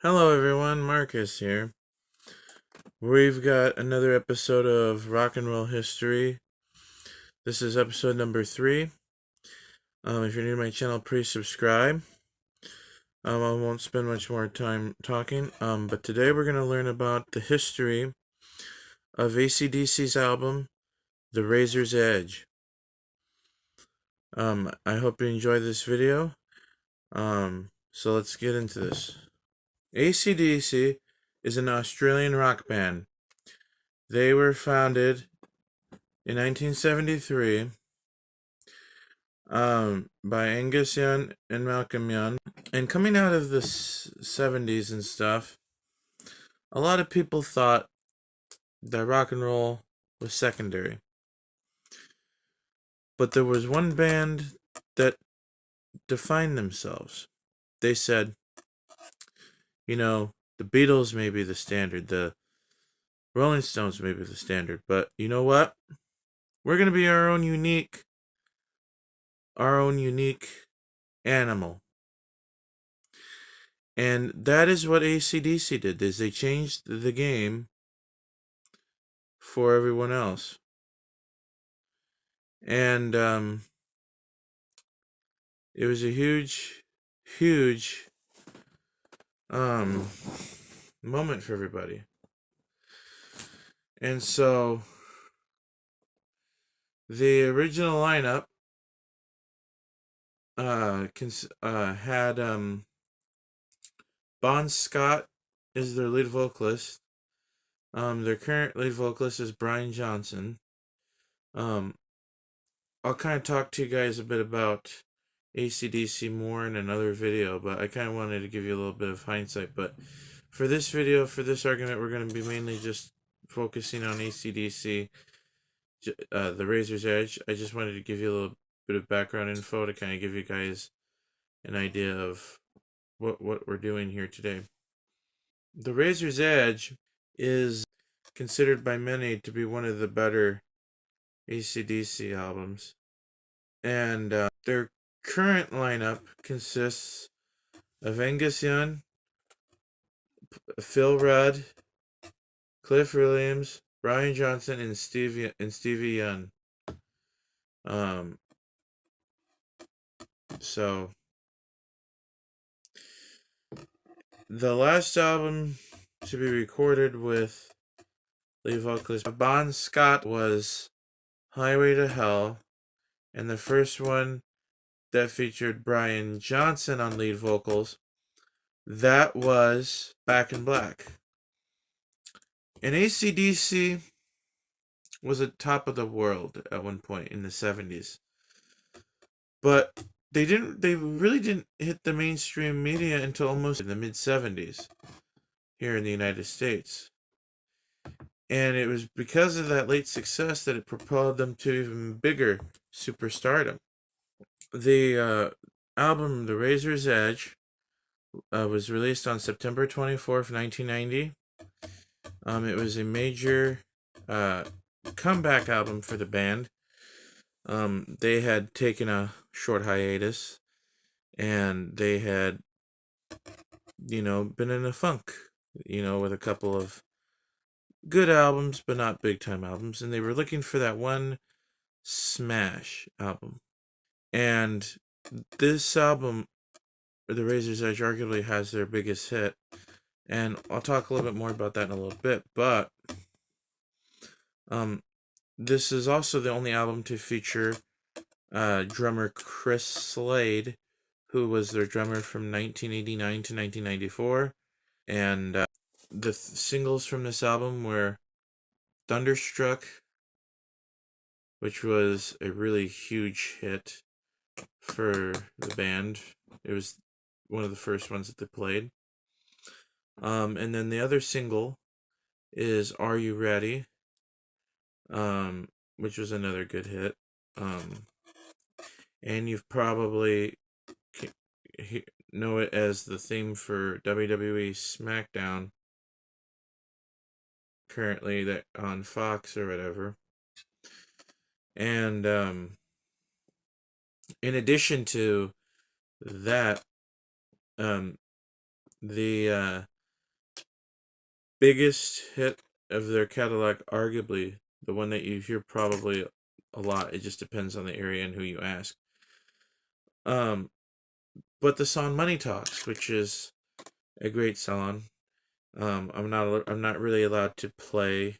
Hello everyone, Marcus here. We've got another episode of Rock and Roll History. This is episode number 3. If you're new to my channel, please subscribe. I won't spend much more time talking, but today we're going to learn about the history of ACDC's album, The Razor's Edge. I hope you enjoy this video. So let's get into this. ACDC is an Australian rock band. They were founded in 1973 by Angus Young and Malcolm Young. And coming out of the 70s and stuff, a lot of people thought that rock and roll was secondary. But there was one band that defined themselves. They said, the Beatles may be the standard, the Rolling Stones may be the standard, but you know what? We're going to be our own unique animal. And that is what ACDC did, is they changed the game for everyone else. And it was a huge moment for everybody. And so the original lineup had Bon Scott is their lead vocalist. Their current lead vocalist is Brian Johnson. I'll kind of talk to you guys a bit about ACDC more in another video, but I kind of wanted to give you a little bit of hindsight. But for this video, for this argument, we're going to be mainly just focusing on ACDC, The Razor's Edge. I just wanted to give you a little bit of background info to kind of give you guys an idea of what we're doing here today. The Razor's Edge is considered by many to be one of the better ACDC albums. And their current lineup consists of Angus Young, Phil Rudd, Cliff Williams, Brian Johnson, and Stevie Young. So the last album to be recorded with lead vocalist Bon Scott was Highway to Hell, and the first one that featured Brian Johnson on lead vocals, that was Back in Black. And ACDC was at top of the world at one point in the 70s. But they really didn't hit the mainstream media until almost in the mid-70s here in the United States. And it was because of that late success that it propelled them to even bigger superstardom. The album, The Razor's Edge, was released on September 24th, 1990. It was a major comeback album for the band. They had taken a short hiatus, and they had, been in a funk, with a couple of good albums, but not big-time albums, and they were looking for that one smash album. And this album, The Razor's Edge, arguably has their biggest hit, and I'll talk a little bit more about that in a little bit, but this is also the only album to feature drummer Chris Slade, who was their drummer from 1989 to 1994, and the singles from this album were Thunderstruck, which was a really huge hit for the band. It was one of the first ones that they played. And then the other single is Are You Ready? Which was another good hit. And you've probably know it as the theme for WWE SmackDown, currently that on Fox or whatever. And in addition to that, the biggest hit of their catalog, arguably the one that you hear probably a lot. It just depends on the area and who you ask. Um, but the song "Money Talks," which is a great song. I'm not really allowed to play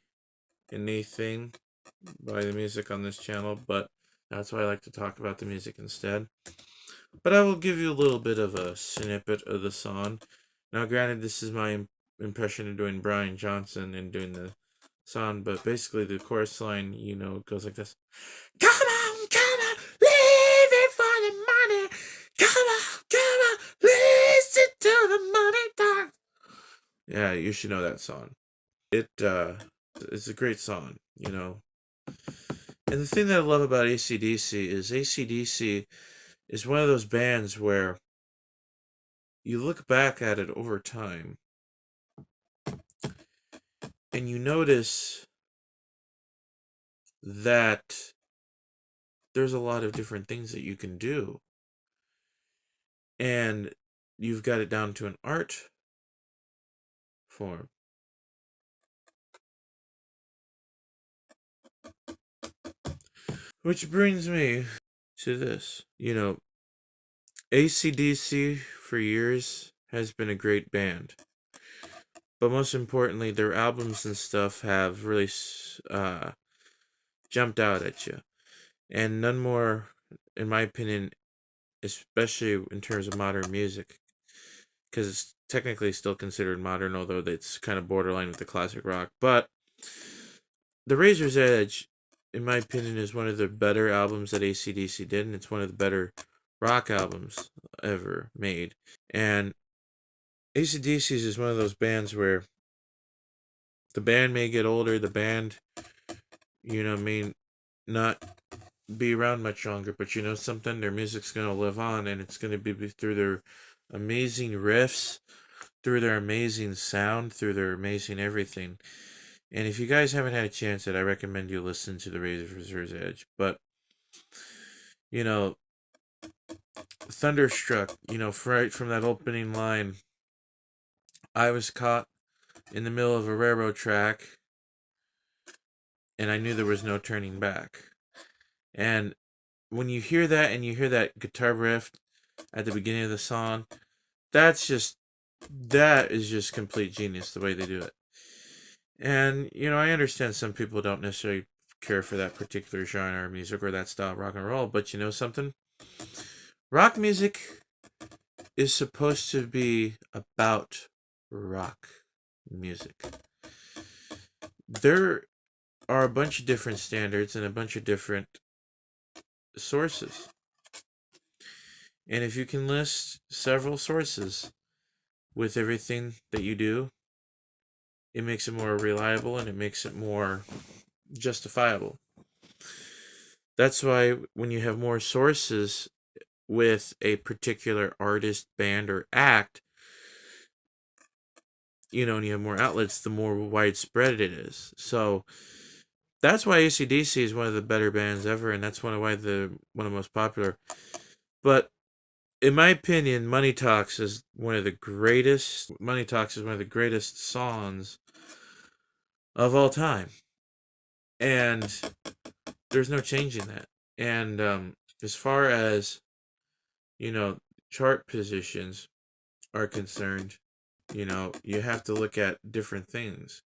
anything by the music on this channel, but that's why I like to talk about the music instead. But I will give you a little bit of a snippet of the song. Now, granted, this is my impression of doing Brian Johnson and doing the song, but basically the chorus line, goes like this. Come on, leave it for the money. Come on, listen to the money talk. Yeah, you should know that song. It's a great song, And the thing that I love about ACDC is ACDC is one of those bands where you look back at it over time and you notice that there's a lot of different things that you can do. And you've got it down to an art form. Which brings me to this. ACDC for years has been a great band. But most importantly, their albums and stuff have really jumped out at you. And none more, in my opinion, especially in terms of modern music, because it's technically still considered modern, although it's kind of borderline with the classic rock. But The Razor's Edge, in my opinion, is one of the better albums that ACDC did, and it's one of the better rock albums ever made. And ACDC is one of those bands where the band may get older, the band, may not be around much longer, but something, their music's going to live on, and it's going to be through their amazing riffs, through their amazing sound, through their amazing everything. And if you guys haven't had a chance yet, I recommend you listen to The Razor's Edge. But, Thunderstruck, right from that opening line, I was caught in the middle of a railroad track, and I knew there was no turning back. And when you hear that and you hear that guitar riff at the beginning of the song, that is just complete genius, the way they do it. And, I understand some people don't necessarily care for that particular genre of music or that style of rock and roll, but you know something? Rock music is supposed to be about rock music. There are a bunch of different standards and a bunch of different sources. And if you can list several sources with everything that you do, it makes it more reliable and it makes it more justifiable. That's why when you have more sources with a particular artist, band, or act, and you have more outlets, the more widespread it is. So that's why ACDC is one of the better bands ever, and that's one of the most popular. But in my opinion, Money Talks is one of the greatest songs of all time. And there's no changing that. And as far as, chart positions are concerned, you have to look at different things.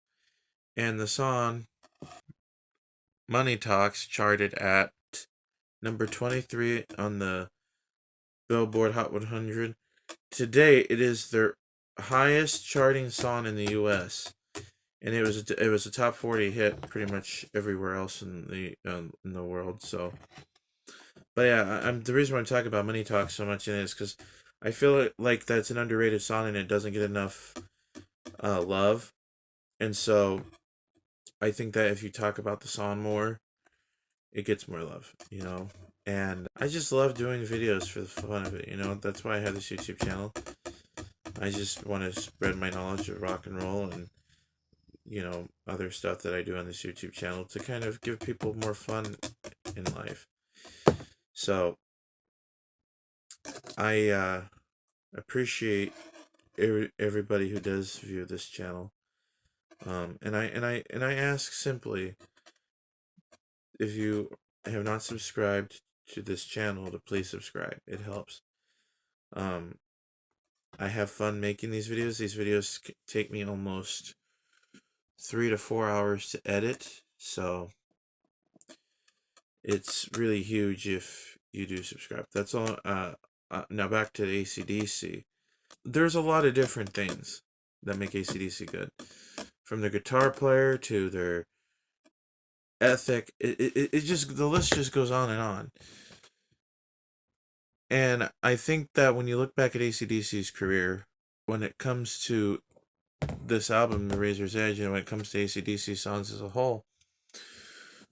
And the song Money Talks charted at number 23 on the Billboard Hot 100. Today, it is their highest charting song in the U.S. And it was a top 40 hit pretty much everywhere else in the world. So, but yeah, the reason why I'm talking about Money Talks so much in it is because I feel like that's an underrated song and it doesn't get enough love. And so I think that if you talk about the song more, it gets more love, And I just love doing videos for the fun of it, That's why I have this YouTube channel. I just want to spread my knowledge of rock and roll and, other stuff that I do on this YouTube channel to kind of give people more fun in life. So I appreciate everybody who does view this channel. And I ask simply, if you have not subscribed to this channel, to please subscribe. It helps. I have fun making these videos. These videos take me almost 3 to 4 hours to edit, so it's really huge if you do subscribe. That's all. Now back to the ACDC. There's a lot of different things that make ACDC good, from their guitar player to their ethic. It just, the list just goes on and on. And I think that when you look back at ACDC's career, when it comes to this album, The Razor's Edge, and when it comes to ACDC songs as a whole,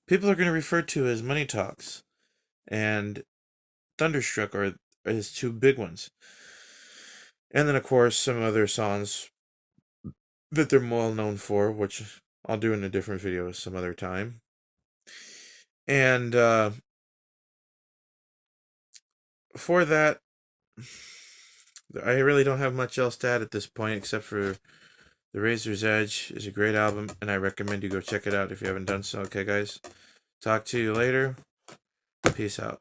people are going to refer to as Money Talks and Thunderstruck are his two big ones. And then, of course, some other songs that they're well known for, which I'll do in a different video some other time. And for that, I really don't have much else to add at this point, except for The Razor's Edge is a great album, and I recommend you go check it out if you haven't done so. Okay, guys? Talk to you later. Peace out.